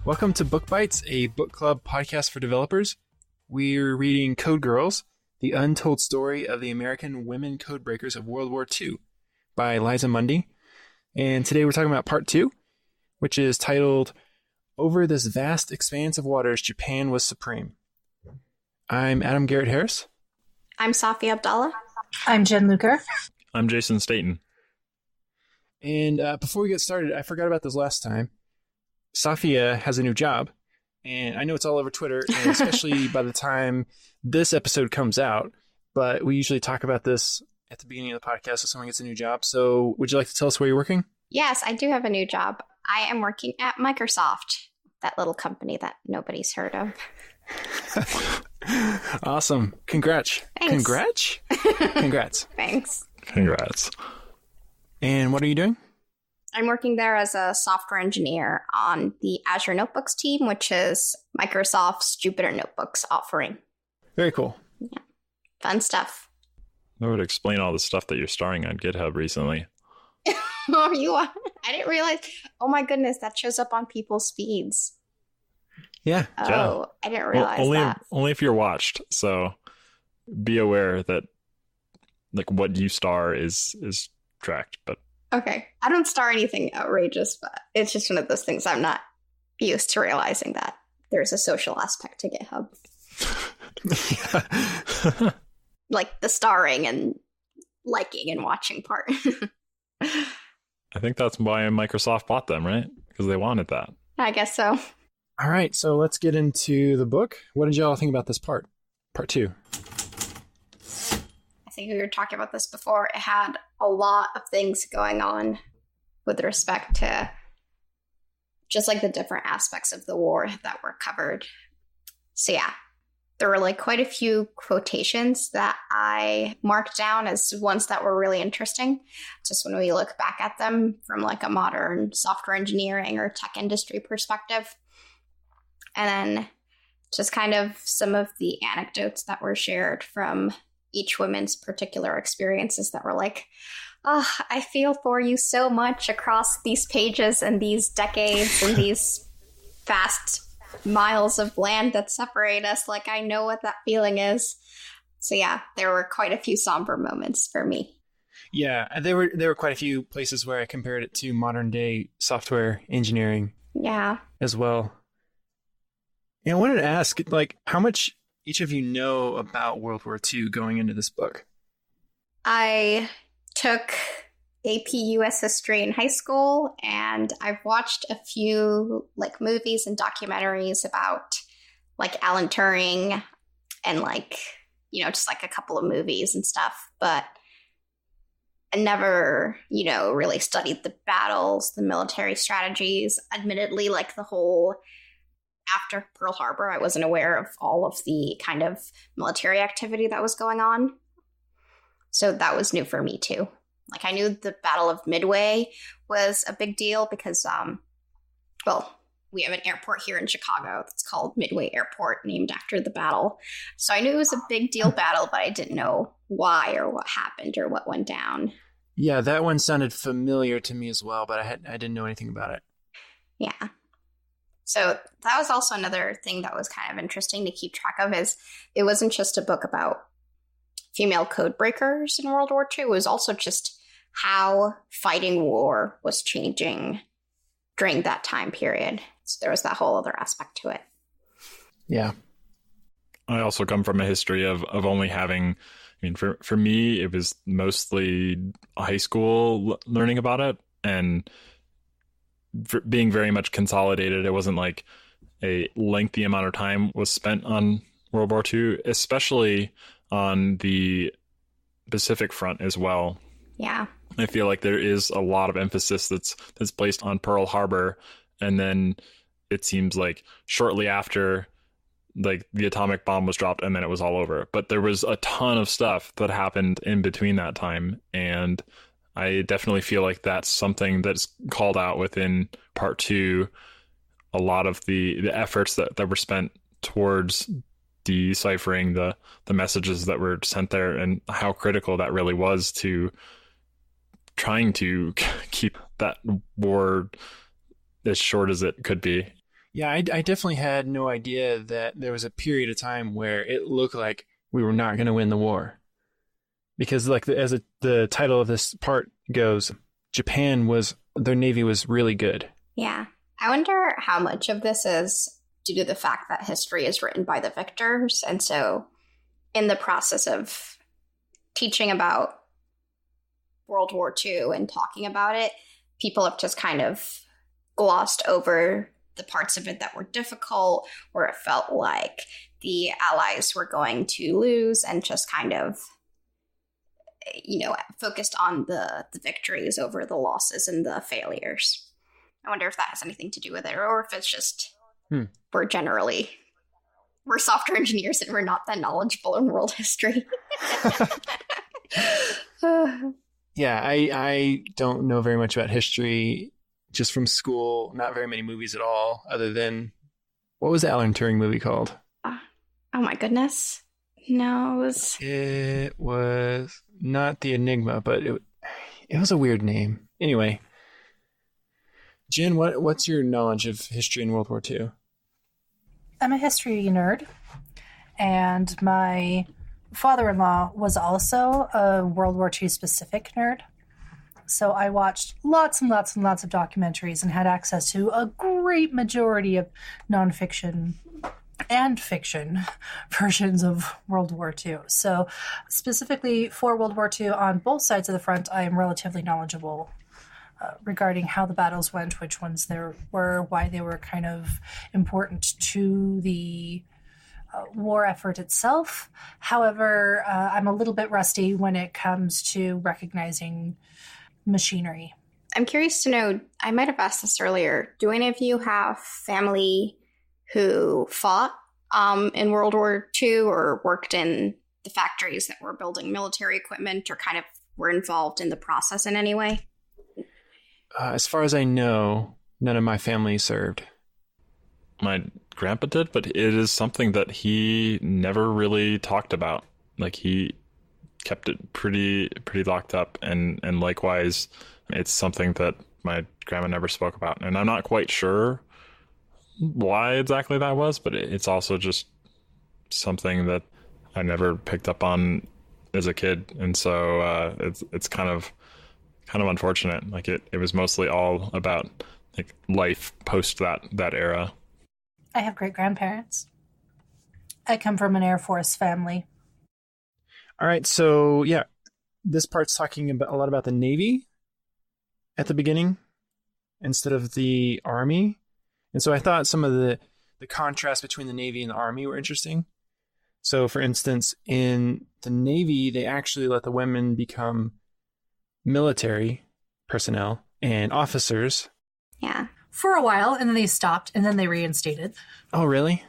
Welcome to Book Bites, a book club podcast for developers. We're reading Code Girls, the untold story of the American women codebreakers of World War II by Liza Mundy. And today we're talking about part 2, which is titled, Over This Vast Expanse of Waters, Japan Was Supreme. I'm Adam Garrett Harris. I'm Safia Abdallah. I'm Jen Luker. I'm Jason Staten. And before we get started, I forgot about this last time. Safia has a new job, and I know it's all over Twitter, and especially by the time this episode comes out, but we usually talk about this at the beginning of the podcast if someone gets a new job. So would you like to tell us where you're working? Yes, I do have a new job. I am working at Microsoft, that little company that nobody's heard of. Awesome. Congrats. Thanks. Congrats. Thanks. Congrats. And what are you doing? I'm working there as a software engineer on the Azure Notebooks team, which is Microsoft's Jupyter Notebooks offering. Very cool. Yeah. Fun stuff. That would explain all the stuff that you're starring on GitHub recently. Are you on? I didn't realize. Oh my goodness, that shows up on people's feeds. Yeah. Oh, I didn't realize that. Only if you're watched. So be aware that like what you star is tracked. But Okay. I don't star anything outrageous, but it's just one of those things I'm not used to realizing that there's a social aspect to GitHub. Yeah. Like the starring and liking and watching part. I think that's why Microsoft bought them, right? Because they wanted that. I guess so. All right, so let's get into the book. What did y'all think about this part? Part 2. I think we were talking about this before. It had a lot of things going on with respect to just like the different aspects of the war that were covered. So yeah, there were like quite a few quotations that I marked down as ones that were really interesting. Just when we look back at them from like a modern software engineering or tech industry perspective. And then just kind of some of the anecdotes that were shared from each woman's particular experiences that were like, oh, I feel for you so much across these pages and these decades and these vast miles of land that separate us. Like, I know what that feeling is. So yeah, there were quite a few somber moments for me. Yeah, there were quite a few places where I compared it to modern day software engineering. Yeah. As well. And I wanted to ask, like, how much each of you know about World War II going into this book? I took AP US history in high school, and I've watched a few like movies and documentaries about like Alan Turing and like, you know, just like a couple of movies and stuff, but I never, you know, really studied the battles, the military strategies. Admittedly, like the whole after Pearl Harbor, I wasn't aware of all of the kind of military activity that was going on. So that was new for me too. Like I knew the Battle of Midway was a big deal because, well, we have an airport here in Chicago that's called Midway Airport, named after the battle. So I knew it was a big deal battle, but I didn't know why or what happened or what went down. Yeah, that one sounded familiar to me as well, but I didn't know anything about it. Yeah. So that was also another thing that was kind of interesting to keep track of is it wasn't just a book about female code breakers in World War II. It was also just how fighting war was changing during that time period. So there was that whole other aspect to it. Yeah. I also come from a history of only having, I mean, for me, it was mostly high school learning about it and being very much consolidated. It wasn't like a lengthy amount of time was spent on World War II, especially on the Pacific front as well. Yeah. I feel like there is a lot of emphasis that's placed on Pearl Harbor, and then it seems like shortly after, like the atomic bomb was dropped, and then it was all over. But there was a ton of stuff that happened in between that time, and I definitely feel like that's something that's called out within part 2. A lot of the efforts that were spent towards deciphering the messages that were sent there, and how critical that really was to trying to keep that war as short as it could be. Yeah, I definitely had no idea that there was a period of time where it looked like we were not going to win the war. Because like the title of this part goes, their Navy was really good. Yeah. I wonder how much of this is due to the fact that history is written by the victors. And so in the process of teaching about World War II and talking about it, people have just kind of glossed over the parts of it that were difficult, or it felt like the Allies were going to lose, and just kind of, focused on the victories over the losses and the failures. I wonder if that has anything to do with it, or if it's just we're software engineers and we're not that knowledgeable in world history. Yeah, I don't know very much about history just from school. Not very many movies at all, other than, what was the Alan Turing movie called? Oh my goodness. No, it was not The Enigma, but it was a weird name. Anyway, Jen, what's your knowledge of history in World War II? I'm a history nerd, and my father-in-law was also a World War II specific nerd. So I watched lots and lots and lots of documentaries and had access to a great majority of nonfiction and fiction versions of World War II. So specifically for World War II, on both sides of the front, I am relatively knowledgeable regarding how the battles went, which ones there were, why they were kind of important to the war effort itself. However, I'm a little bit rusty when it comes to recognizing machinery. I'm curious to know, I might have asked this earlier, do any of you have family who fought in World War II or worked in the factories that were building military equipment, or kind of were involved in the process in any way? As far as I know, none of my family served. My grandpa did, but it is something that he never really talked about. Like, he kept it pretty locked up, and likewise, it's something that my grandma never spoke about. And I'm not quite sure why exactly that was, but it's also just something that I never picked up on as a kid, and so it's kind of unfortunate. Like, it was mostly all about like life post that era. I have great grandparents. I come from an Air Force family. All right, so yeah, this part's talking a lot about the Navy at the beginning instead of the Army. And so I thought some of the contrast between the Navy and the Army were interesting. So for instance, in the Navy, they actually let the women become military personnel and officers. Yeah. For a while, and then they stopped, and then they reinstated. Oh, really?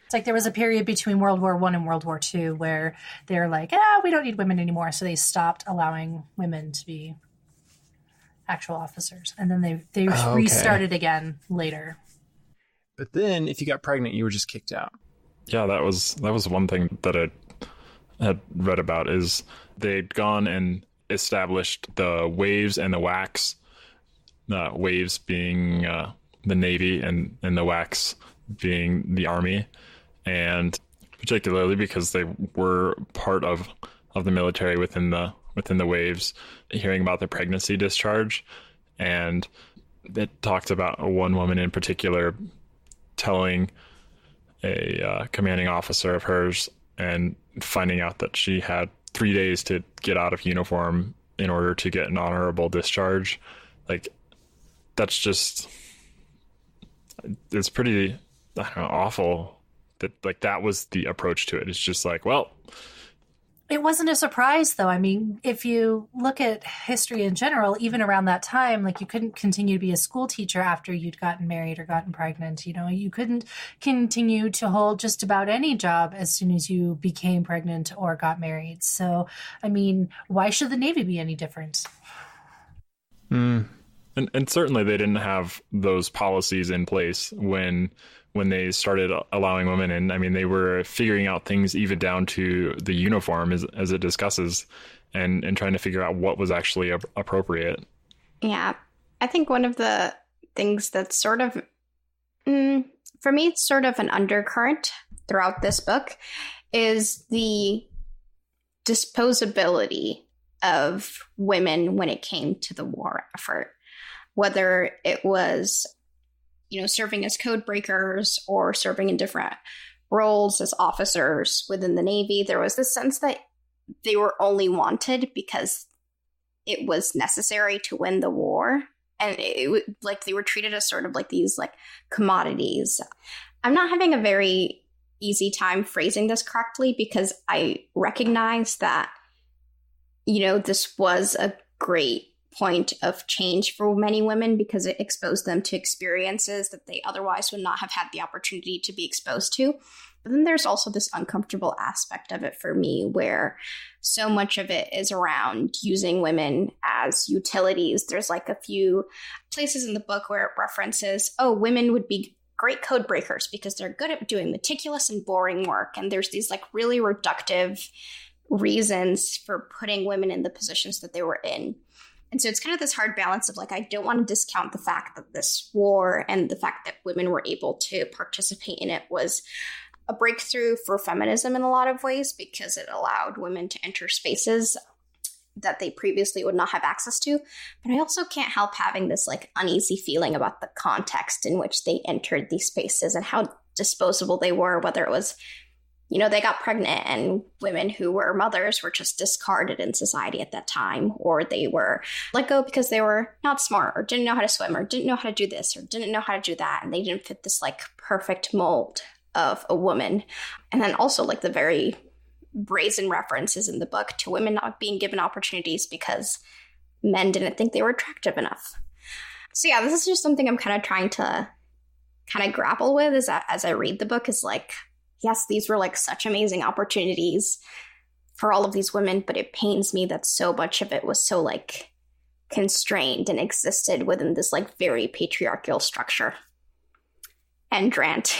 It's like there was a period between World War I and World War II where they're like, we don't need women anymore. So they stopped allowing women to be actual officers. And then they restarted again later. But then if you got pregnant, you were just kicked out. Yeah, that was one thing that I had read about, is they'd gone and established the WWIIs and the WWIIs. WWIIs being the Navy and the WWIIs being the Army. And particularly because they were part of the military within the WWIIs, hearing about the pregnancy discharge. And it talked about one woman in particular telling a commanding officer of hers and finding out that she had 3 days to get out of uniform in order to get an honorable discharge. Like, that's just, it's pretty, I don't know, awful that like that was the approach to it. It's just like, well, it wasn't a surprise, though. I mean, if you look at history in general, even around that time, like, you couldn't continue to be a school teacher after you'd gotten married or gotten pregnant. You know, you couldn't continue to hold just about any job as soon as you became pregnant or got married. So, I mean, why should the Navy be any different? And certainly they didn't have those policies in place when they started allowing women in. I mean, they were figuring out things even down to the uniform as it discusses, and trying to figure out what was actually appropriate. Yeah. I think one of the things that's sort of for me, it's sort of an undercurrent throughout this book, is the disposability of women when it came to the war effort. Whether it was, serving as code breakers or serving in different roles as officers within the Navy, there was this sense that they were only wanted because it was necessary to win the war. And they were treated as sort of like these like commodities. I'm not having a very easy time phrasing this correctly because I recognize that, this was a great point of change for many women because it exposed them to experiences that they otherwise would not have had the opportunity to be exposed to. But then there's also this uncomfortable aspect of it for me where so much of it is around using women as utilities. There's like a few places in the book where it references, women would be great code breakers because they're good at doing meticulous and boring work. And there's these like really reductive reasons for putting women in the positions that they were in. And so it's kind of this hard balance of like, I don't want to discount the fact that this war and the fact that women were able to participate in it was a breakthrough for feminism in a lot of ways because it allowed women to enter spaces that they previously would not have access to. But I also can't help having this like uneasy feeling about the context in which they entered these spaces and how disposable they were, whether it was, they got pregnant and women who were mothers were just discarded in society at that time, or they were let go because they were not smart or didn't know how to swim or didn't know how to do this or didn't know how to do that. And they didn't fit this like perfect mold of a woman. And then also like the very brazen references in the book to women not being given opportunities because men didn't think they were attractive enough. So yeah, this is just something I'm kind of trying to kind of grapple with as I read the book is like, yes, these were like such amazing opportunities for all of these women, but it pains me that so much of it was so like constrained and existed within this like very patriarchal structure. End rant.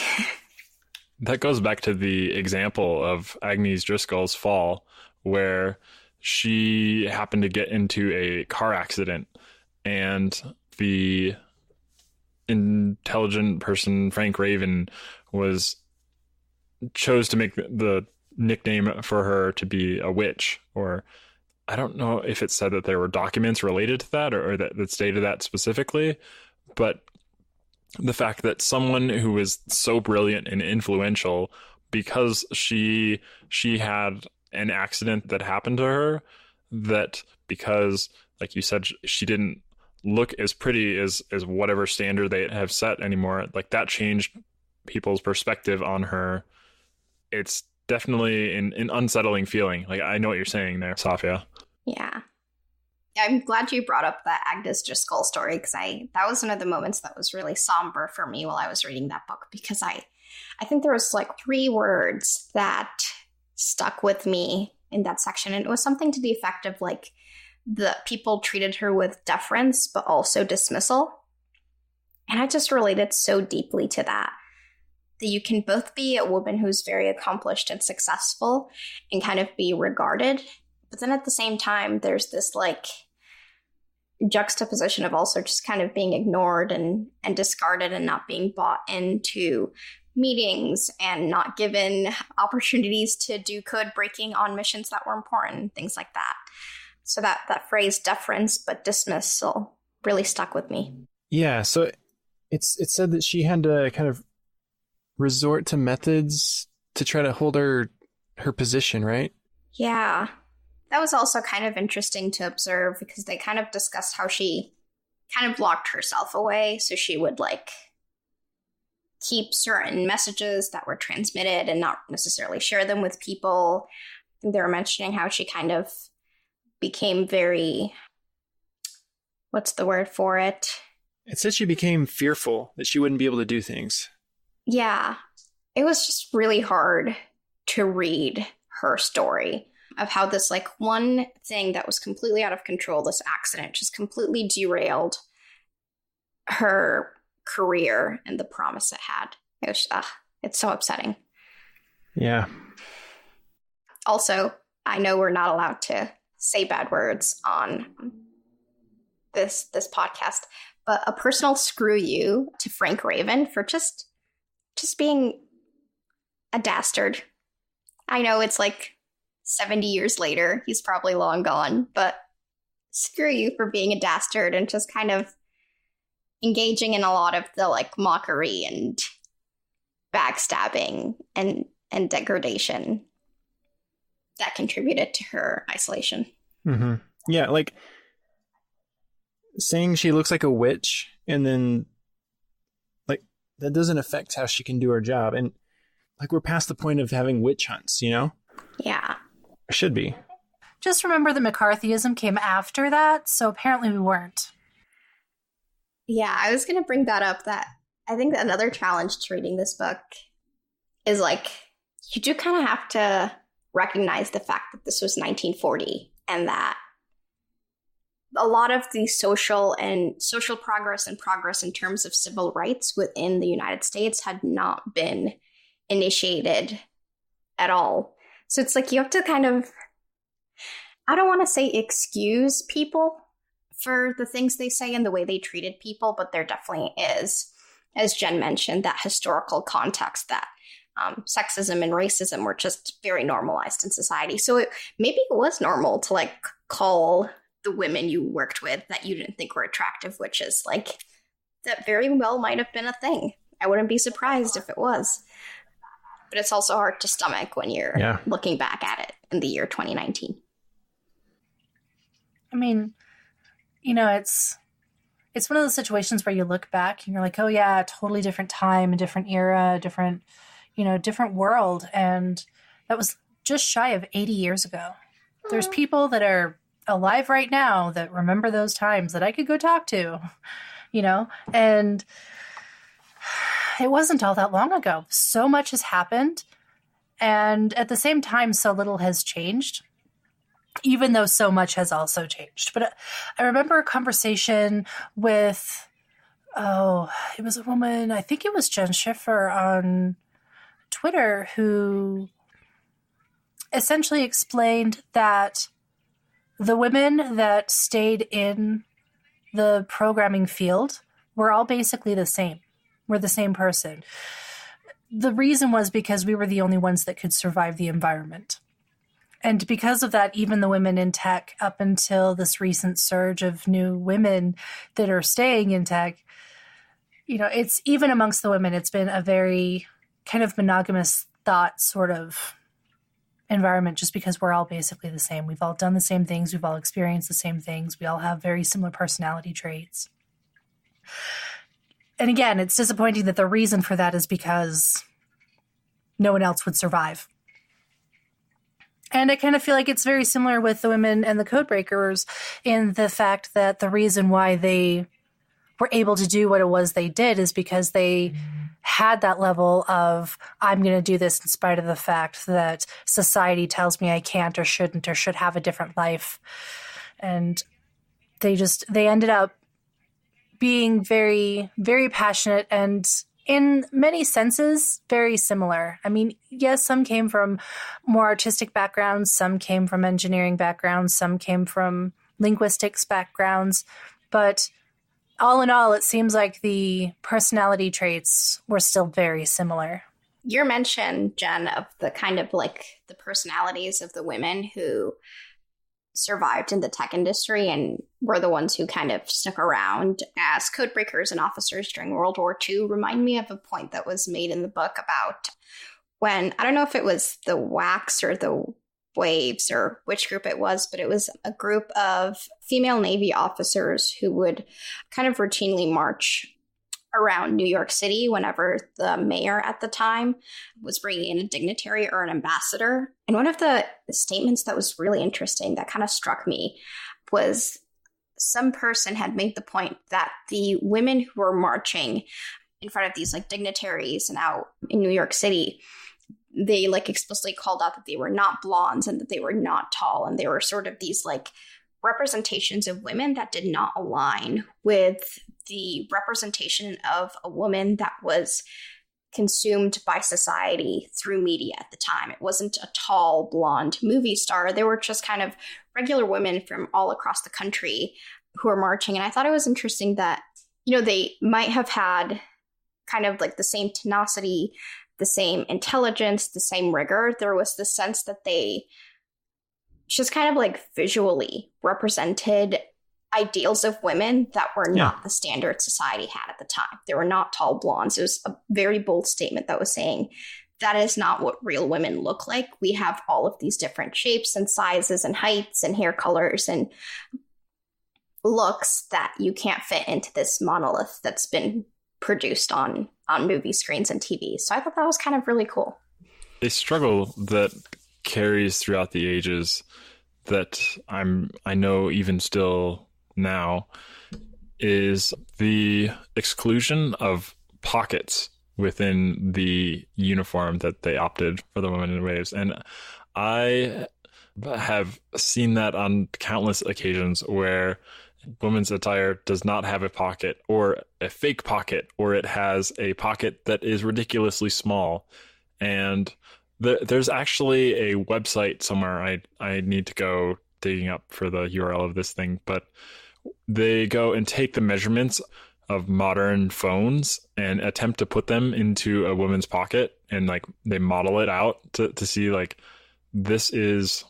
That goes back to the example of Agnes Driscoll's fall, where she happened to get into a car accident and the intelligent person, Frank Raven, chose to make the nickname for her to be a witch. Or I don't know if it said that there were documents related to that or that stated that specifically, but the fact that someone who was so brilliant and influential, because she had an accident that happened to her, that because, like you said, she didn't look as pretty as whatever standard they have set anymore, like that changed people's perspective on her. It's definitely an unsettling feeling. Like, I know what you're saying there, Safia. Yeah. I'm glad you brought up that Agnes Driscoll story because that was one of the moments that was really somber for me while I was reading that book because I think there was like 3 words that stuck with me in that section. And it was something to the effect of like the people treated her with deference, but also dismissal. And I just related so deeply to that you can both be a woman who's very accomplished and successful and kind of be regarded. But then at the same time, there's this like juxtaposition of also just kind of being ignored and discarded and not being bought into meetings and not given opportunities to do code breaking on missions that were important, things like that. So that phrase deference but dismissal really stuck with me. Yeah, so it said that she had to kind of resort to methods to try to hold her position, right? Yeah. That was also kind of interesting to observe because they kind of discussed how she kind of locked herself away. So she would like keep certain messages that were transmitted and not necessarily share them with people. I think they were mentioning how she kind of became very, what's the word for it? It said she became fearful that she wouldn't be able to do things. Yeah. It was just really hard to read her story of how this like one thing that was completely out of control, this accident, just completely derailed her career and the promise it had. It was, it's so upsetting. Yeah. Also, I know we're not allowed to say bad words on this podcast, but a personal screw you to Frank Raven for just just being a dastard. I know it's like 70 years later, he's probably long gone, but screw you for being a dastard and just kind of engaging in a lot of the like mockery and backstabbing and degradation that contributed to her isolation. Mm-hmm. Yeah, like saying she looks like a witch and then like that doesn't affect how she can do her job. And like we're past the point of having witch hunts, you know? Yeah. Or should be. Just remember that McCarthyism came after that, so apparently we weren't. Yeah, I was going to bring that up, that I think that another challenge to reading this book is like, you do kind of have to recognize the fact that this was 1940 and that a lot of the social progress and progress in terms of civil rights within the United States had not been initiated at all. So it's like you have to kind of, I don't want to say excuse people for the things they say and the way they treated people, but there definitely is, as Jen mentioned, that historical context that sexism and racism were just very normalized in society. So maybe it was normal to like call the women you worked with that you didn't think were attractive witches. Like that very well might have been a thing. I wouldn't be surprised if it was. But it's also hard to stomach when you're looking back at it in the year 2019. I mean, you know, it's one of those situations where you look back and you're like, oh yeah, totally different time, a different era, different world. And that was just shy of 80 years ago. There's people that are alive right now that remember those times that I could go talk to, you know, and it wasn't all that long ago. So much has happened. And at the same time, so little has changed, even though so much has also changed. But I remember a conversation with, it was a woman, I think it was Jen Schiffer on Twitter, who essentially explained that the women that stayed in the programming field were all basically the same. We're the same person. The reason was because we were the only ones that could survive the environment. And because of that, even the women in tech, up until this recent surge of new women that are staying in tech, you know, it's even amongst the women, it's been a very kind of monogamous thought sort of environment, just because we're all basically the same. We've all done the same things. We've all experienced the same things. We all have very similar personality traits. And again, it's disappointing that the reason for that is because no one else would survive. And I kind of feel like it's very similar with the women and the codebreakers in the fact that the reason why they were able to do what it was they did is because they had that level of, I'm going to do this in spite of the fact that society tells me I can't or shouldn't or should have a different life. And they ended up being very, very passionate and in many senses very similar. I mean, yes, some came from more artistic backgrounds, some came from engineering backgrounds, some came from linguistics backgrounds, but all in all, it seems like the personality traits were still very similar. Your mention, Jen, of the kind of like the personalities of the women who survived in the tech industry and were the ones who kind of stuck around as codebreakers and officers during World War II remind me of a point that was made in the book about when, I don't know if it was the WACs or the Waves or which group it was, but it was a group of female Navy officers who would kind of routinely march around New York City whenever the mayor at the time was bringing in a dignitary or an ambassador. And one of the statements that was really interesting that kind of struck me was some person had made the point that the women who were marching in front of these like dignitaries and out in New York City, they like explicitly called out that they were not blondes and that they were not tall. And they were sort of these like representations of women that did not align with the representation of a woman that was consumed by society through media at the time. It wasn't a tall, blonde movie star. They were just kind of regular women from all across the country who were marching. And I thought it was interesting that, you know, they might have had kind of like the same tenacity, the same intelligence, the same rigor. There was the sense that they just kind of like visually represented ideals of women that were not the standard society had at the time. They were not tall blondes. It was a very bold statement that was saying that is not what real women look like. We have all of these different shapes and sizes and heights and hair colors and looks that you can't fit into this monolith that's been produced on movie screens and TV. So I thought that was kind of really cool. A struggle that carries throughout the ages that I know even still now is the exclusion of pockets within the uniform that they opted for the women in waves. And I have seen that on countless occasions where women's attire does not have a pocket or a fake pocket, or it has a pocket that is ridiculously small. And there's actually a website somewhere I need to go digging up for the URL of this thing, but they go and take the measurements of modern phones and attempt to put them into a woman's pocket, and like they model it out to see like this is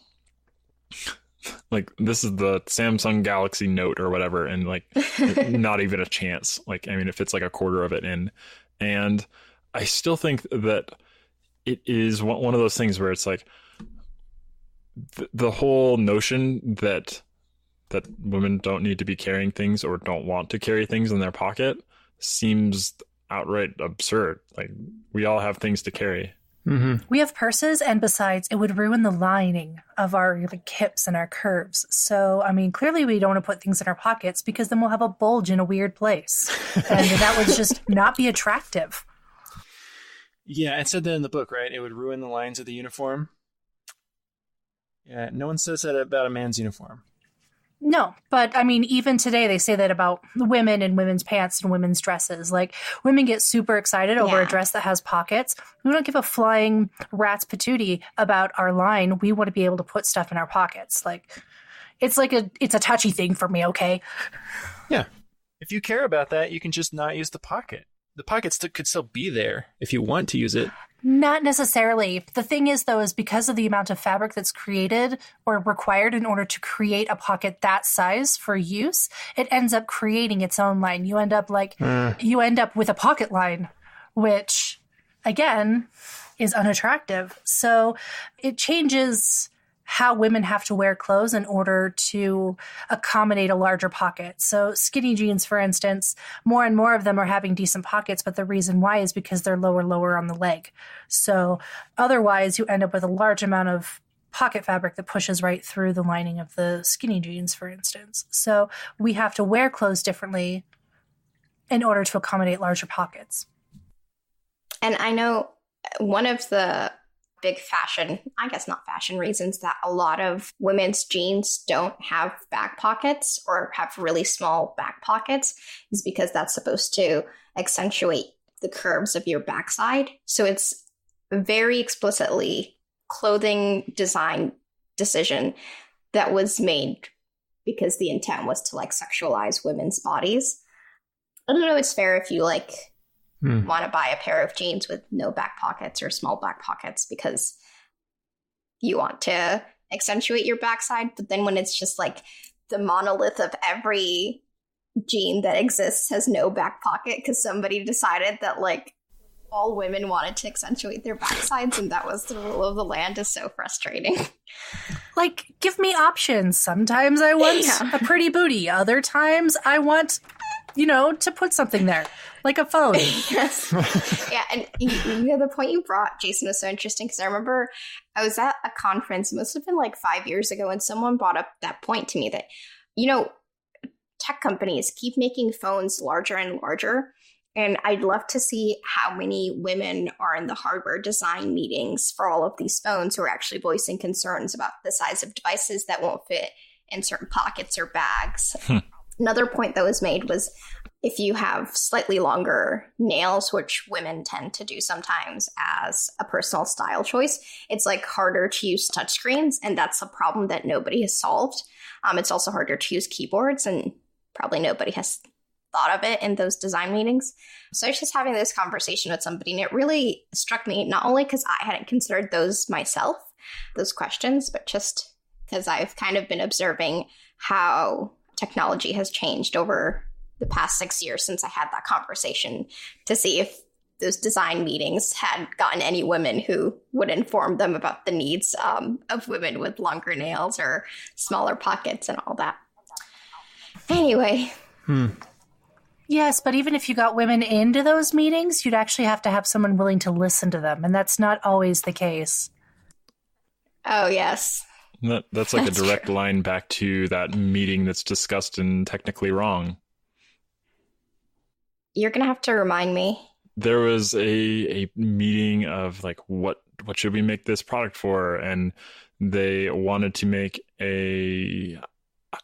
the Samsung Galaxy Note or whatever, and like not even a chance. Like, I mean, if it's like a quarter of it in. And I still think that it is one of those things where it's like the whole notion that women don't need to be carrying things or don't want to carry things in their pocket seems outright absurd. Like, we all have things to carry. Mm-hmm. We have purses, and besides, it would ruin the lining of our like hips and our curves. So, I mean, clearly we don't want to put things in our pockets because then we'll have a bulge in a weird place. And that would just not be attractive. Yeah, it said that in the book, right? It would ruin the lines of the uniform. Yeah, no one says that about a man's uniform. No, but I mean, even today they say that about women and women's pants and women's dresses. Like, women get super excited over a dress that has pockets. We don't give a flying rat's patootie about our line. We want to be able to put stuff in our pockets. Like, it's a touchy thing for me, okay? Yeah. If you care about that, you can just not use the pocket. The pocket could still be there if you want to use it. Not necessarily. The thing is, though, is because of the amount of fabric that's created or required in order to create a pocket that size for use, it ends up creating its own line. You end up with a pocket line, which, again, is unattractive. So it changes how women have to wear clothes in order to accommodate a larger pocket. So skinny jeans, for instance, more and more of them are having decent pockets, but the reason why is because they're lower on the leg. So otherwise, you end up with a large amount of pocket fabric that pushes right through the lining of the skinny jeans, for instance. So we have to wear clothes differently in order to accommodate larger pockets. And I know one of the big fashion reasons that a lot of women's jeans don't have back pockets or have really small back pockets is because that's supposed to accentuate the curves of your backside. So it's very explicitly clothing design decision that was made because the intent was to like sexualize women's bodies. I don't know, it's fair if you like want to buy a pair of jeans with no back pockets or small back pockets because you want to accentuate your backside. But then when it's just like the monolith of every jean that exists has no back pocket because somebody decided that like all women wanted to accentuate their backsides and that was the rule of the land, is so frustrating. Like, give me options. Sometimes I want a pretty booty. Other times I want, to put something there. Like a phone. Yes. Yeah, and the point you brought, Jason, was so interesting because I remember I was at a conference, it must have been like 5 years ago, and someone brought up that point to me that, tech companies keep making phones larger and larger. And I'd love to see how many women are in the hardware design meetings for all of these phones who are actually voicing concerns about the size of devices that won't fit in certain pockets or bags. Another point that was made was if you have slightly longer nails, which women tend to do sometimes as a personal style choice, it's like harder to use touchscreens. And that's a problem that nobody has solved. It's also harder to use keyboards, and probably nobody has thought of it in those design meetings. So I was just having this conversation with somebody, and it really struck me, not only because I hadn't considered those myself, those questions, but just because I've kind of been observing how technology has changed over the past 6 years since I had that conversation, to see if those design meetings had gotten any women who would inform them about the needs of women with longer nails or smaller pockets and all that. Anyway. Yes, but even if you got women into those meetings, you'd actually have to have someone willing to listen to them, and that's not always the case. Oh, yes. That's like a direct line back to that meeting that's discussed in Technically Wrong. You're going to have to remind me. There was a meeting of like, what should we make this product for? And they wanted to make a,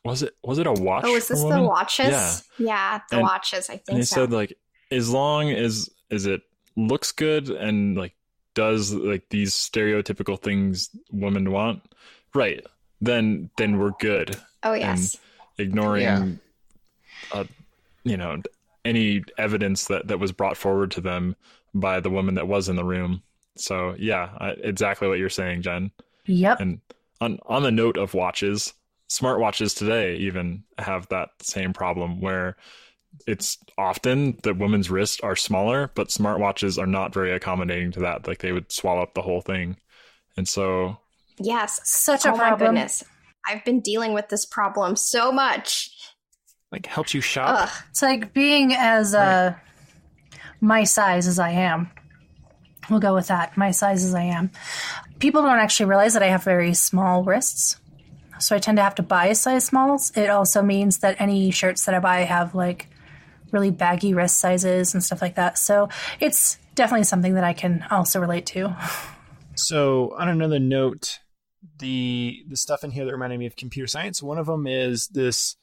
was it a watch? Oh, is this the watches? Yeah, the watches, I think so. And they said like, as long as it looks good and like does like these stereotypical things women want, right, then we're good. Oh, yes. And ignoring, any evidence that was brought forward to them by the woman that was in the room. So yeah, exactly what you're saying, Jen. Yep. And on the note of watches, smartwatches today even have that same problem where it's often that women's wrists are smaller, but smartwatches are not very accommodating to that. Like they would swallow up the whole thing. And so. Yes. Such a problem. My goodness. I've been dealing with this problem so much. Like helps you shop. It's like being as my size as I am. We'll go with that. My size as I am. People don't actually realize that I have very small wrists. So I tend to have to buy size smalls. It also means that any shirts that I buy have like really baggy wrist sizes and stuff like that. So it's definitely something that I can also relate to. So on another note, the stuff in here that reminded me of computer science, one of them is this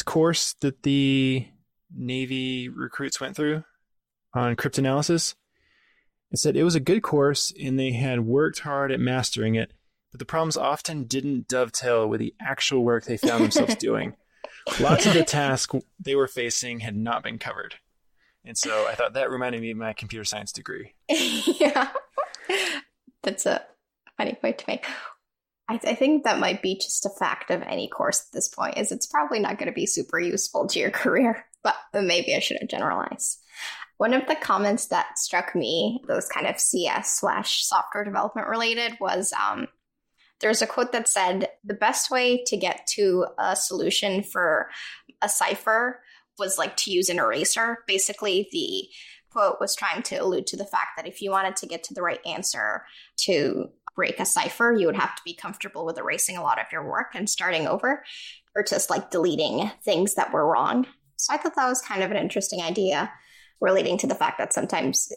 course that the Navy recruits went through on cryptanalysis. It said it was a good course and they had worked hard at mastering it, but the problems often didn't dovetail with the actual work they found themselves doing. Lots of the tasks they were facing had not been covered. And so I thought that reminded me of my computer science degree. Yeah. That's a funny point to make. I think that might be just a fact of any course at this point, is it's probably not going to be super useful to your career, but maybe I shouldn't generalize. One of the comments that struck me, those kind of CS/software development related, was there's a quote that said, the best way to get to a solution for a cipher was like to use an eraser. Basically, the quote was trying to allude to the fact that if you wanted to get to the right answer to break a cipher, you would have to be comfortable with erasing a lot of your work and starting over, or just like deleting things that were wrong. So I thought that was kind of an interesting idea, relating to the fact that sometimes,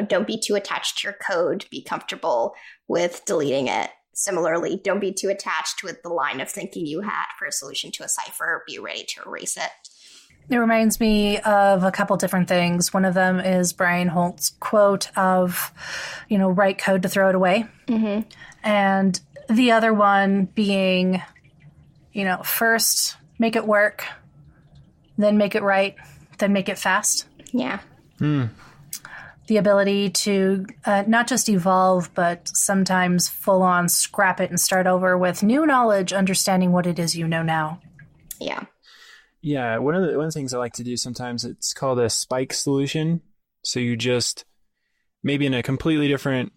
don't be too attached to your code, be comfortable with deleting it. Similarly, don't be too attached with the line of thinking you had for a solution to a cipher, be ready to erase it. It reminds me of a couple different things. One of them is Brian Holt's quote of, write code to throw it away. Mm-hmm. And the other one being, first make it work, then make it right, then make it fast. Yeah. The ability to not just evolve, but sometimes full on scrap it and start over with new knowledge, understanding what it is you know now. Yeah. Yeah, one of the things I like to do sometimes, it's called a spike solution. So you just, maybe in a completely different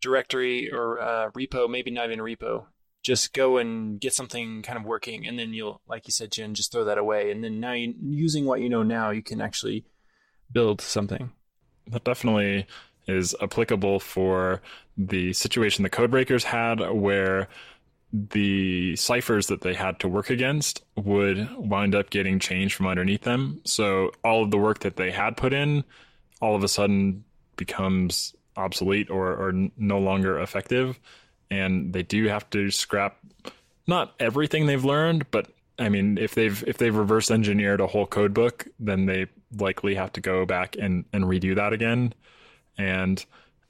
directory or repo, maybe not even a repo, just go and get something kind of working. And then you'll, like you said, Jen, just throw that away. And then now using what you know now, you can actually build something. That definitely is applicable for the situation the codebreakers had, where the ciphers that they had to work against would wind up getting changed from underneath them. So all of the work that they had put in all of a sudden becomes obsolete or no longer effective. And they do have to scrap not everything they've learned, but I mean, if they've reverse engineered a whole code book, then they likely have to go back and redo that again. And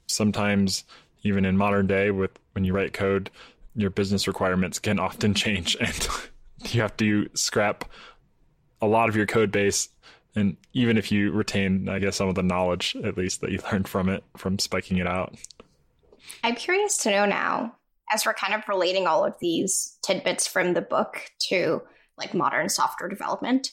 sometimes even in modern day, when you write code, your business requirements can often change, and you have to scrap a lot of your code base And even if you retain, I guess, some of the knowledge, at least, that you learned from it, from spiking it out. I'm curious to know now, as we're kind of relating all of these tidbits from the book to like modern software development.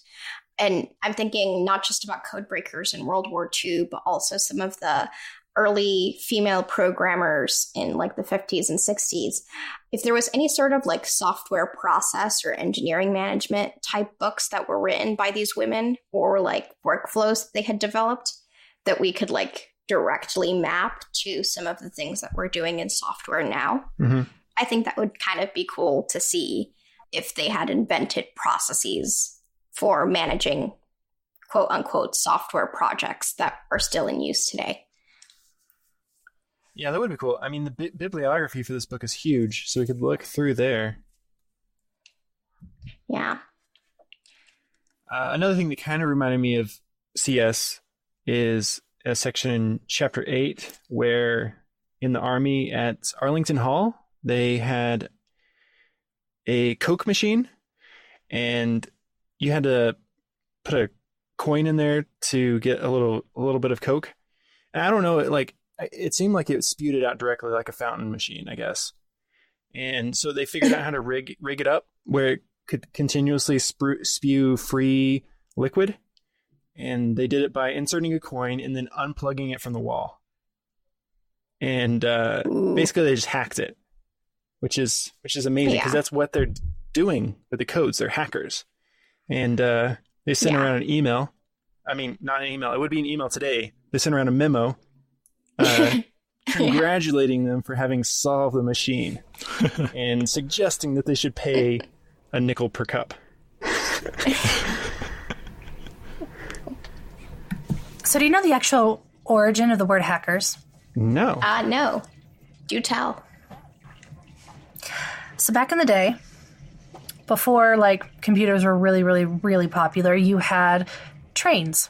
And I'm thinking not just about code breakers in World War II, but also some of the early female programmers in like the 50s and 60s. If there was any sort of like software process or engineering management type books that were written by these women, or like workflows they had developed that we could like directly map to some of the things that we're doing in software now, I think that would kind of be cool to see if they had invented processes for managing quote unquote software projects that are still in use today. Yeah, that would be cool. I mean, the bibliography for this book is huge, so we could look through there. Yeah. Another thing that kind of reminded me of CS is a section in Chapter 8 where in the Army at Arlington Hall, they had a Coke machine, and you had to put a coin in there to get a little bit of Coke. And I don't know, it seemed like it spewed it out directly like a fountain machine, I guess. And so they figured out how to rig it up where it could continuously spew free liquid. And they did it by inserting a coin and then unplugging it from the wall. And basically they just hacked it, which is amazing because that's what they're doing with the codes. They're hackers. And they sent around an email. I mean, not an email. It would be an email today. They sent around a memo congratulating them for having solved the machine and suggesting that they should pay a nickel per cup. So do you know the actual origin of the word hackers? No. No. Do tell. So back in the day, before like computers were really, really, really popular, you had trains.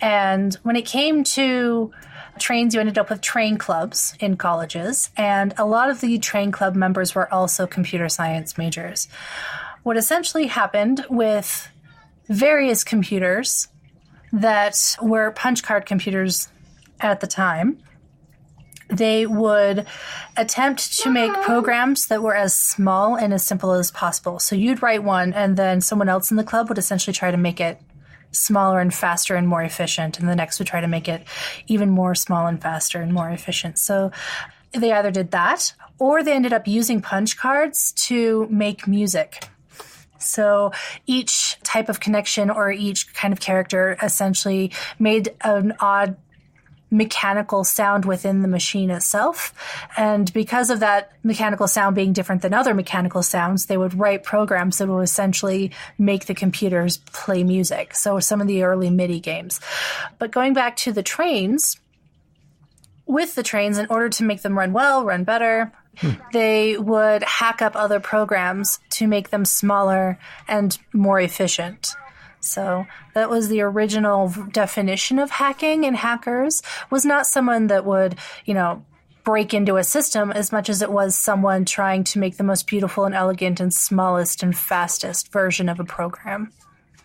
And when it came to trains, you ended up with train clubs in colleges. And a lot of the train club members were also computer science majors. What essentially happened with various computers that were punch card computers at the time, they would attempt to make programs that were as small and as simple as possible. So you'd write one, and then someone else in the club would essentially try to make it smaller and faster and more efficient, and the next would try to make it even more small and faster and more efficient. So they either did that, or they ended up using punch cards to make music. So each type of connection or each kind of character essentially made an odd mechanical sound within the machine itself. And because of that mechanical sound being different than other mechanical sounds, they would write programs that would essentially make the computers play music. So some of the early MIDI games. But going back to the trains, with the trains, in order to make them run well, run better, they would hack up other programs to make them smaller and more efficient. So that was the original definition of hacking, and hackers was not someone that would, break into a system as much as it was someone trying to make the most beautiful and elegant and smallest and fastest version of a program.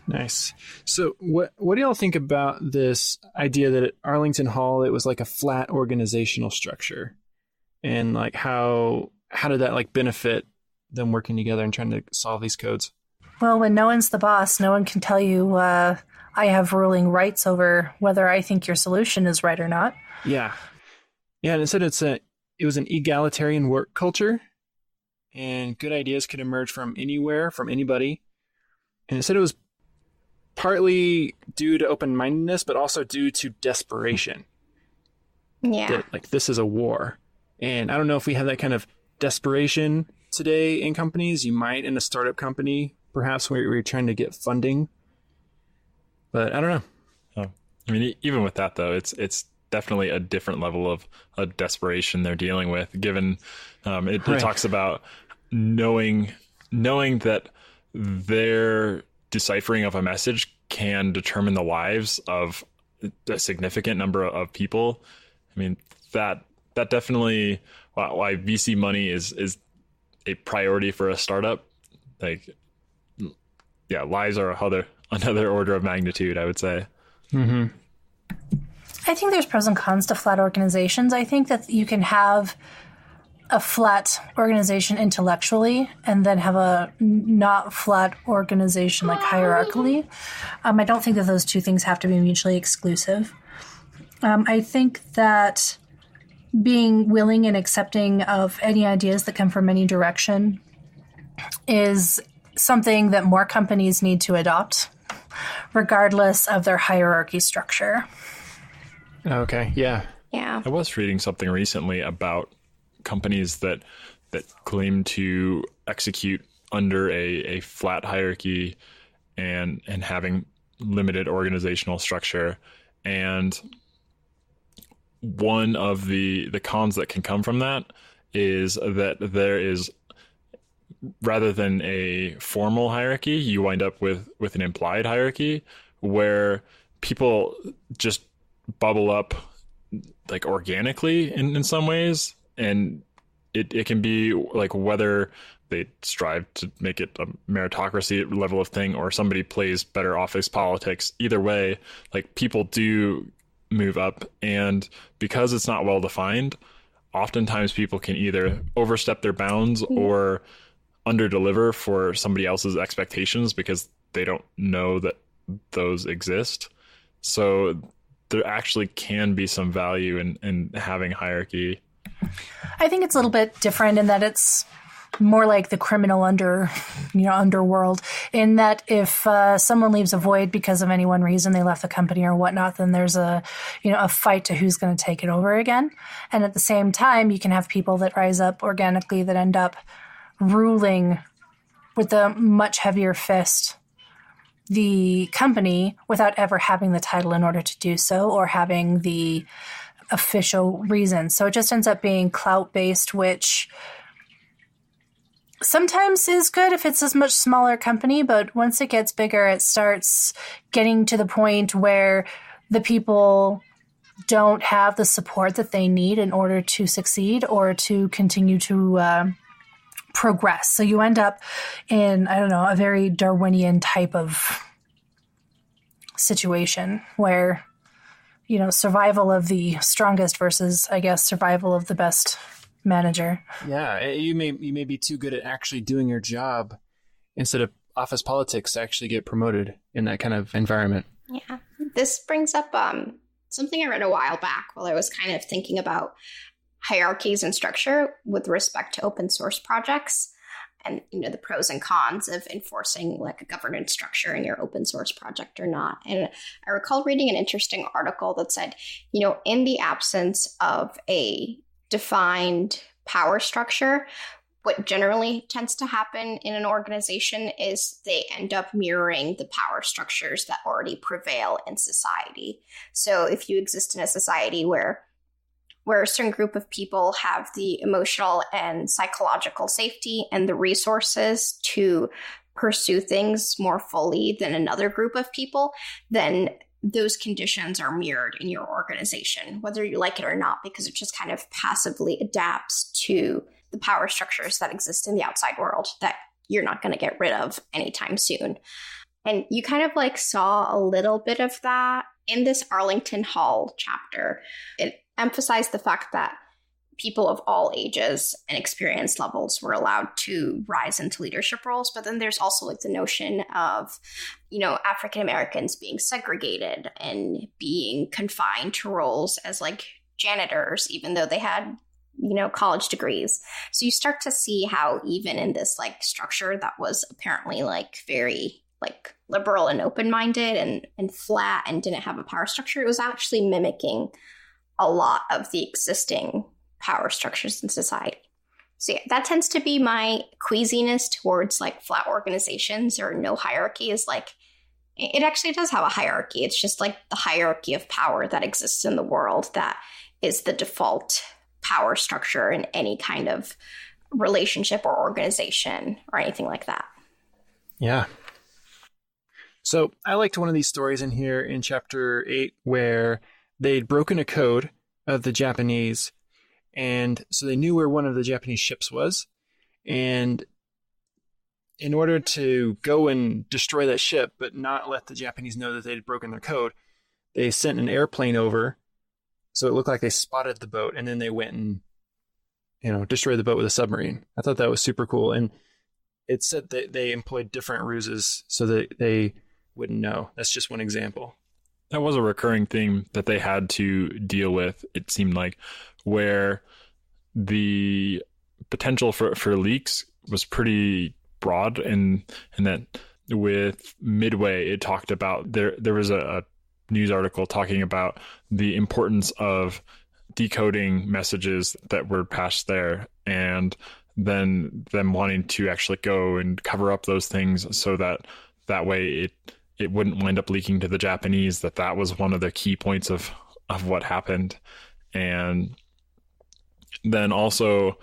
Nice. So what do y'all think about this idea that at Arlington Hall, it was like a flat organizational structure, and like how did that like benefit them working together and trying to solve these codes? Well, when no one's the boss, no one can tell you I have ruling rights over whether I think your solution is right or not. Yeah. Yeah, and it said it was an egalitarian work culture, and good ideas could emerge from anywhere, from anybody. And it said it was partly due to open-mindedness, but also due to desperation. Yeah. That, like, this is a war. And I don't know if we have that kind of desperation today in companies. You might in a startup company, perhaps where you're trying to get funding. But I don't know. Oh. I mean, even with that, though, it's definitely a different level of desperation they're dealing with, given it talks about knowing that their deciphering of a message can determine the lives of a significant number of people. I mean, that definitely why VC money is a priority for a startup. Like, yeah, lives are another order of magnitude, I would say. Mm-hmm. I think there's pros and cons to flat organizations. I think that you can have a flat organization intellectually and then have a not flat organization like hierarchically. I don't think that those two things have to be mutually exclusive. I think that being willing and accepting of any ideas that come from any direction is something that more companies need to adopt, regardless of their hierarchy structure. Okay, yeah. Yeah. I was reading something recently about companies that claim to execute under a flat hierarchy and having limited organizational structure. And one of the cons that can come from that is that there is, rather than a formal hierarchy, you wind up with an implied hierarchy where people just bubble up like organically in some ways. And it can be like whether they strive to make it a meritocracy level of thing or somebody plays better office politics. Either way, like people do move up, and because it's not well defined, oftentimes people can either overstep their bounds or underdeliver for somebody else's expectations because they don't know that those exist. So there actually can be some value in having hierarchy. I think it's a little bit different in that it's more like the criminal underworld, in that if someone leaves a void because of any one reason, they left the company or whatnot, then there's a fight to who's going to take it over again. And at the same time, you can have people that rise up organically that end up ruling with a much heavier fist the company without ever having the title in order to do so or having the official reason. So it just ends up being clout-based, which sometimes is good if it's a much smaller company, but once it gets bigger, it starts getting to the point where the people don't have the support that they need in order to succeed or to continue to progress. So you end up in, a very Darwinian type of situation where, survival of the strongest versus, I guess, survival of the best manager. Yeah, you may be too good at actually doing your job instead of office politics to actually get promoted in that kind of environment. Yeah. This brings up something I read a while back while I was kind of thinking about hierarchies and structure with respect to open source projects and the pros and cons of enforcing like a governance structure in your open source project or not. And I recall reading an interesting article that said, in the absence of a defined power structure, what generally tends to happen in an organization is they end up mirroring the power structures that already prevail in society. So if you exist in a society where a certain group of people have the emotional and psychological safety and the resources to pursue things more fully than another group of people, then those conditions are mirrored in your organization, whether you like it or not, because it just kind of passively adapts to the power structures that exist in the outside world that you're not going to get rid of anytime soon. And you kind of like saw a little bit of that in this Arlington Hall chapter. It emphasized the fact that people of all ages and experience levels were allowed to rise into leadership roles. But then there's also like the notion of, African Americans being segregated and being confined to roles as like janitors, even though they had, college degrees. So you start to see how even in this like structure that was apparently like very like liberal and open-minded and flat and didn't have a power structure, it was actually mimicking a lot of the existing power structures in society. So yeah, that tends to be my queasiness towards like flat organizations or no hierarchy, is like, it actually does have a hierarchy. It's just like the hierarchy of power that exists in the world that is the default power structure in any kind of relationship or organization or anything like that. Yeah. So I liked one of these stories in here in chapter 8 where they'd broken a code of the Japanese, and so they knew where one of the Japanese ships was, and in order to go and destroy that ship, but not let the Japanese know that they'd broken their code, they sent an airplane over, so it looked like they spotted the boat, and then they went and, destroyed the boat with a submarine. I thought that was super cool. And it said that they employed different ruses so that they wouldn't know. That's just one example. That was a recurring theme that they had to deal with, it seemed like, where the potential for leaks was pretty broad, and that with Midway, it talked about there was a news article talking about the importance of decoding messages that were passed there, and then them wanting to actually go and cover up those things so that way it wouldn't wind up leaking to the Japanese, that was one of the key points of what happened. And then also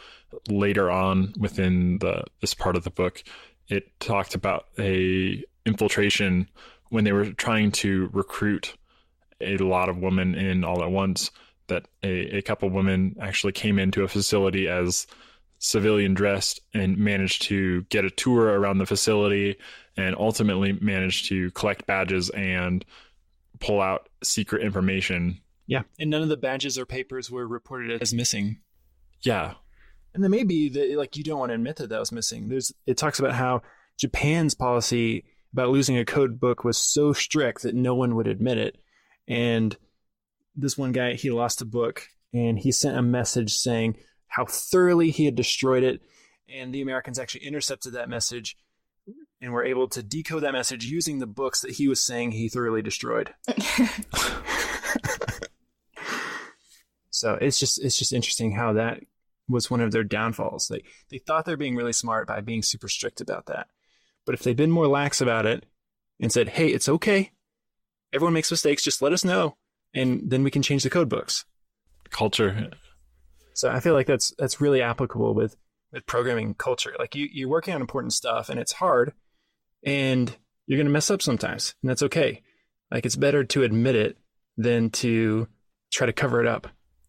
later on within this part of the book, it talked about a infiltration when they were trying to recruit a lot of women in all at once, that a couple women actually came into a facility as civilian dressed and managed to get a tour around the facility and ultimately managed to collect badges and pull out secret information. Yeah. And none of the badges or papers were reported as missing. Yeah. And then maybe you don't want to admit that was missing. It talks about how Japan's policy about losing a code book was so strict that no one would admit it. And this one guy, he lost a book and he sent a message saying how thoroughly he had destroyed it. And the Americans actually intercepted that message and were able to decode that message using the books that he was saying he thoroughly destroyed. So it's just interesting how that was one of their downfalls. They thought they're being really smart by being super strict about that. But if they'd been more lax about it and said, hey, it's okay, everyone makes mistakes, just let us know, and then we can change the code books. Culture. So I feel like that's really applicable with programming culture. Like you're working on important stuff and it's hard and you're going to mess up sometimes, and that's okay. Like it's better to admit it than to try to cover it up.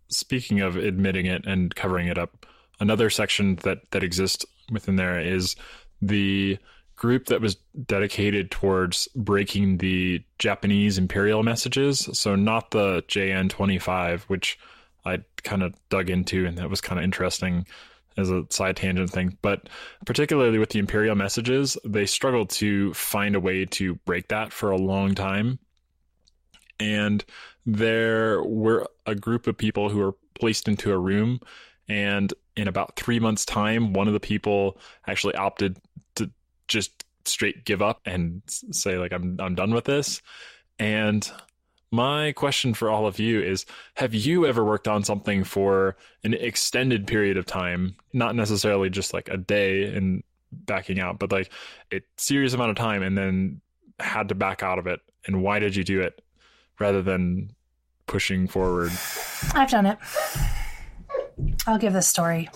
Speaking of admitting it and covering it up, another section that exists within there is the group that was dedicated towards breaking the Japanese imperial messages. So not the JN-25, which I kind of dug into, and that was kind of interesting as a side tangent thing. But particularly with the imperial messages, they struggled to find a way to break that for a long time. And there were a group of people who were placed into a room, and in about 3 months' time, one of the people actually opted to just straight give up and say, like, I'm done with this. And my question for all of you is, have you ever worked on something for an extended period of time, not necessarily just like a day and backing out, but like a serious amount of time, and then had to back out of it? And why did you do it rather than pushing forward? I've done it. I'll give this story.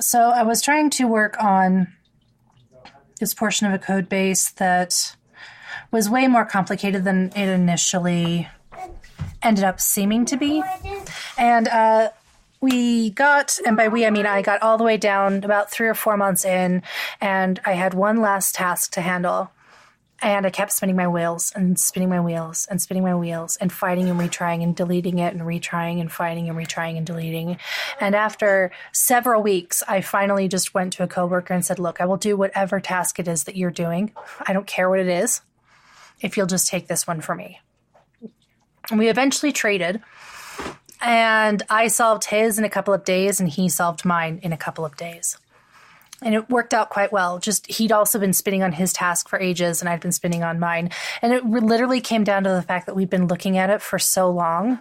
So I was trying to work on this portion of a code base that was way more complicated than it initially ended up seeming to be. And we got, and by we I mean I got all the way down about 3 or 4 months in, and I had one last task to handle. And I kept spinning my wheels and spinning my wheels and spinning my wheels and fighting and retrying and deleting it and retrying and fighting and retrying and deleting. And after several weeks, I finally just went to a coworker and said, look, I will do whatever task it is that you're doing. I don't care what it is, if you'll just take this one for me. And we eventually traded, and I solved his in a couple of days and he solved mine in a couple of days. And it worked out quite well. Just he'd also been spinning on his task for ages, and I'd been spinning on mine. And it literally came down to the fact that we'd been looking at it for so long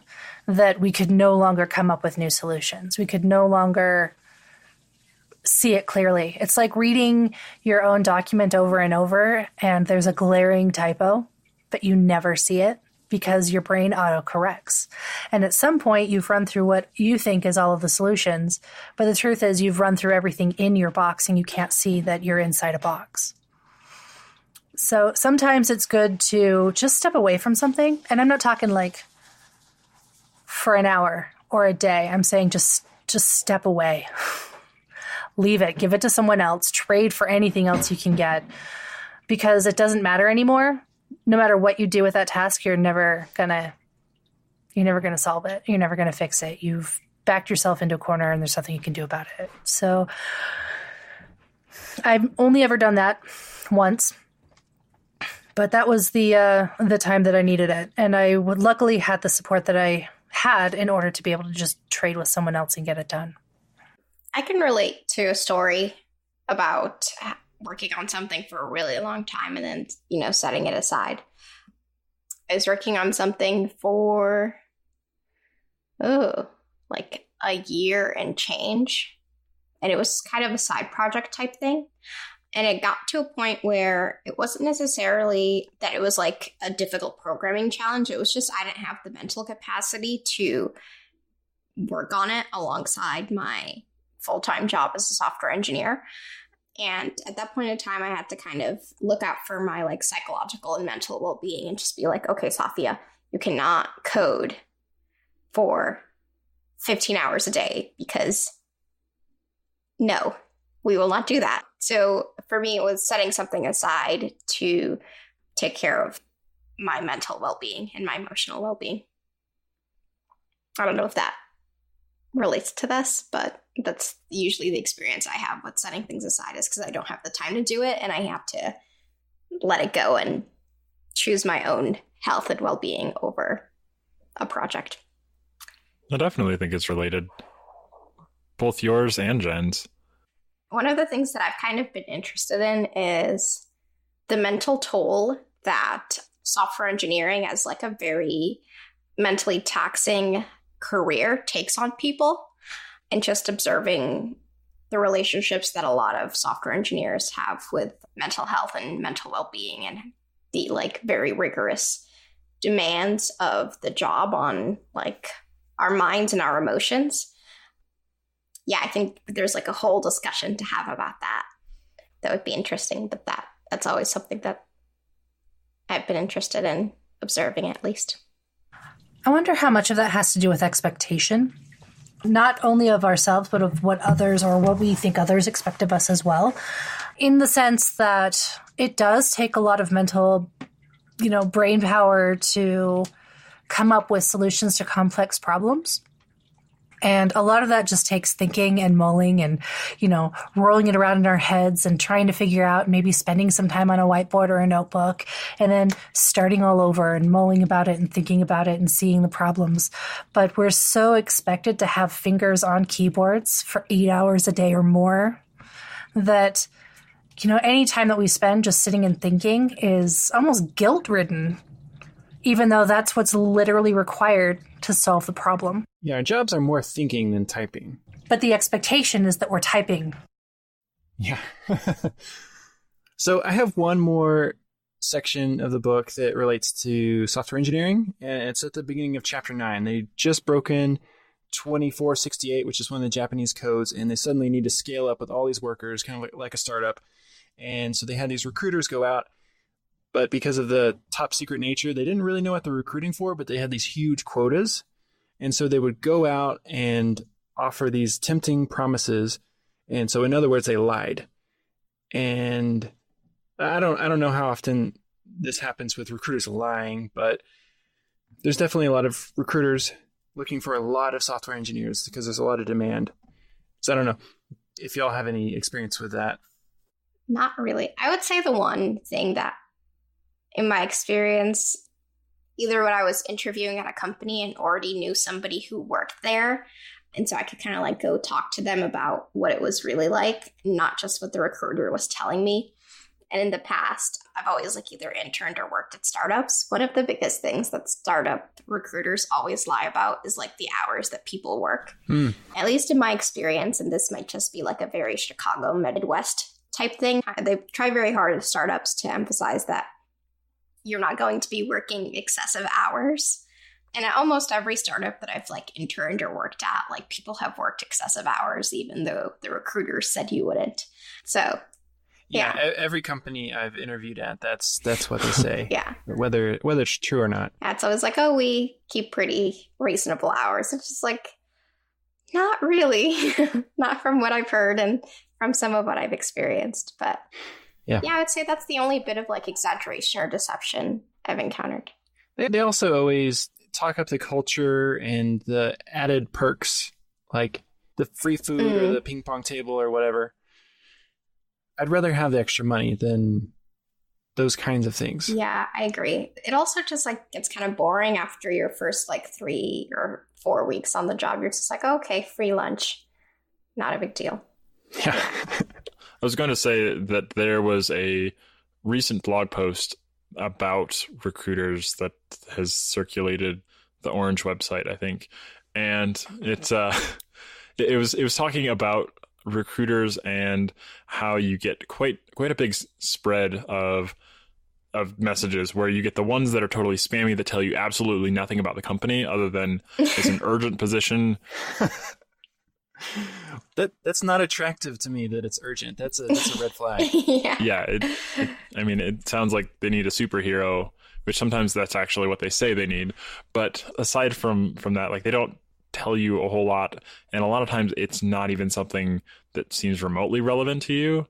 that we could no longer come up with new solutions. We could no longer see it clearly. It's like reading your own document over and over, and there's a glaring typo, but you never see it because your brain autocorrects. And at some point, you've run through what you think is all of the solutions, but the truth is you've run through everything in your box and you can't see that you're inside a box. So sometimes it's good to just step away from something. And I'm not talking like for an hour or a day. I'm saying just step away. leave it, give it to someone else, trade for anything else you can get, because it doesn't matter anymore. No matter what you do with that task, you're never gonna solve it. You're never gonna fix it. You've backed yourself into a corner and there's nothing you can do about it. So I've only ever done that once, but that was the time that I needed it. And I luckily had the support that I had in order to be able to just trade with someone else and get it done. I can relate to a story about working on something for a really long time and then, setting it aside. I was working on something for, like a year and change. And it was kind of a side project type thing. And it got to a point where it wasn't necessarily that it was like a difficult programming challenge. It was just I didn't have the mental capacity to work on it alongside my full-time job as a software engineer. And at that point in time, I had to kind of look out for my like psychological and mental well-being and just be like, okay, Safia, you cannot code for 15 hours a day because no, we will not do that. So for me, it was setting something aside to take care of my mental well-being and my emotional well-being. I don't know if that relates to this, but that's usually the experience I have with setting things aside is because I don't have the time to do it and I have to let it go and choose my own health and well-being over a project. I definitely think it's related. Both yours and Jen's. One of the things that I've kind of been interested in is the mental toll that software engineering as like a very mentally taxing career takes on people, and just observing the relationships that a lot of software engineers have with mental health and mental well-being and the like very rigorous demands of the job on like our minds and our emotions. Yeah, I think there's like a whole discussion to have about that. That would be interesting, but that's always something that I've been interested in observing at least. I wonder how much of that has to do with expectation, not only of ourselves, but of what others or what we think others expect of us as well, in the sense that it does take a lot of mental, brain power to come up with solutions to complex problems. And a lot of that just takes thinking and mulling and, rolling it around in our heads and trying to figure out, maybe spending some time on a whiteboard or a notebook and then starting all over and mulling about it and thinking about it and seeing the problems. But we're so expected to have fingers on keyboards for 8 hours a day or more that, any time that we spend just sitting and thinking is almost guilt-ridden, even though that's what's literally required to solve the problem. Yeah, our jobs are more thinking than typing. But the expectation is that we're typing. Yeah. So I have one more section of the book that relates to software engineering, and it's at the beginning of chapter 9. They just broken 2468, which is one of the Japanese codes, and they suddenly need to scale up with all these workers, kind of like a startup. And so they had these recruiters go out, but because of the top secret nature, they didn't really know what they're recruiting for, but they had these huge quotas. And so they would go out and offer these tempting promises. And so in other words, they lied. And I don't know how often this happens with recruiters lying, but there's definitely a lot of recruiters looking for a lot of software engineers because there's a lot of demand. So I don't know if y'all have any experience with that. Not really. I would say the one thing that in my experience, either when I was interviewing at a company and already knew somebody who worked there, and so I could kind of like go talk to them about what it was really like, not just what the recruiter was telling me. And in the past, I've always like either interned or worked at startups. One of the biggest things that startup recruiters always lie about is like the hours that people work. At least in my experience, and this might just be like a very Chicago Midwest type thing. They try very hard at startups to emphasize that you're not going to be working excessive hours. And at almost every startup that I've like interned or worked at, like people have worked excessive hours, even though the recruiters said you wouldn't. So yeah. Every company I've interviewed at, that's what they say. Yeah. Whether it's true or not. Yeah, it's always like, oh, we keep pretty reasonable hours. It's just like, Not really. Not from what I've heard and from some of what I've experienced. But yeah, I would say that's the only bit of like exaggeration or deception I've encountered. They also always talk up the culture and the added perks, like the free food or the ping pong table or whatever. I'd rather have the extra money than those kinds of things. Yeah, I agree. It also just like gets kind of boring after your first like 3 or 4 weeks on the job. You're just like, okay, free lunch. Not a big deal. Yeah. I was going to say that there was a recent blog post about recruiters that has circulated the Orange website, I think. And it was talking about recruiters and how you get quite a big spread of messages where you get the ones that are totally spammy that tell you absolutely nothing about the company other than it's an urgent position. That's not attractive to me that it's urgent. That's a red flag. Yeah. It sounds like they need a superhero, which sometimes that's actually what they say they need. But aside from that, like they don't tell you a whole lot. And a lot of times it's not even something that seems remotely relevant to you.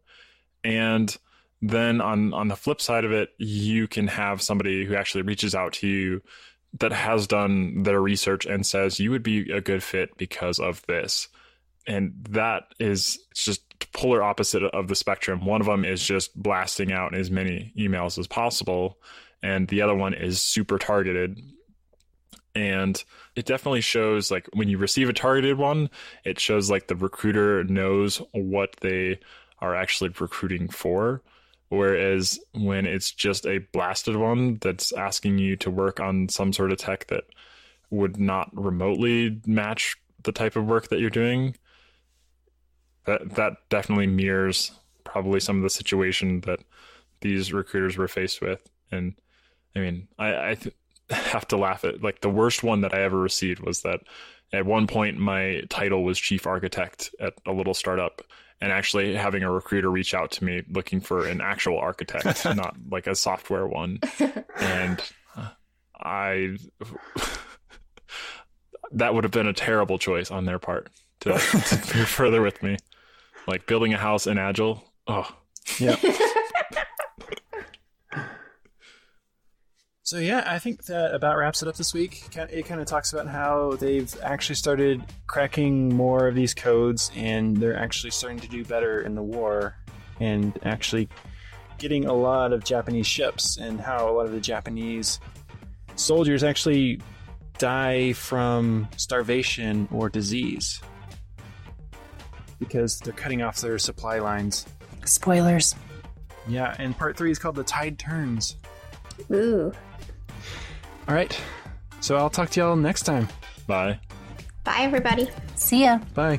And then on the flip side of it, you can have somebody who actually reaches out to you that has done their research and says you would be a good fit because of this. And that is just polar opposite of the spectrum. One of them is just blasting out as many emails as possible. And the other one is super targeted. And it definitely shows, like, when you receive a targeted one, it shows like the recruiter knows what they are actually recruiting for. Whereas when it's just a blasted one that's asking you to work on some sort of tech that would not remotely match the type of work that you're doing, that definitely mirrors probably some of the situation that these recruiters were faced with. And I mean, I have to laugh at, like, the worst one that I ever received was that at one point my title was chief architect at a little startup, and actually having a recruiter reach out to me looking for an actual architect, not like a software one. And that would have been a terrible choice on their part to move further with me. Like building a house in Agile. Oh, yeah. So yeah, I think that about wraps it up this week. It kind of talks about how they've actually started cracking more of these codes, and they're actually starting to do better in the war, and actually getting a lot of Japanese ships, and how a lot of the Japanese soldiers actually die from starvation or disease because they're cutting off their supply lines. Spoilers. Yeah, and part 3 is called The Tide Turns. Ooh. All right. So I'll talk to y'all next time. bye. Bye, everybody. See ya. Bye.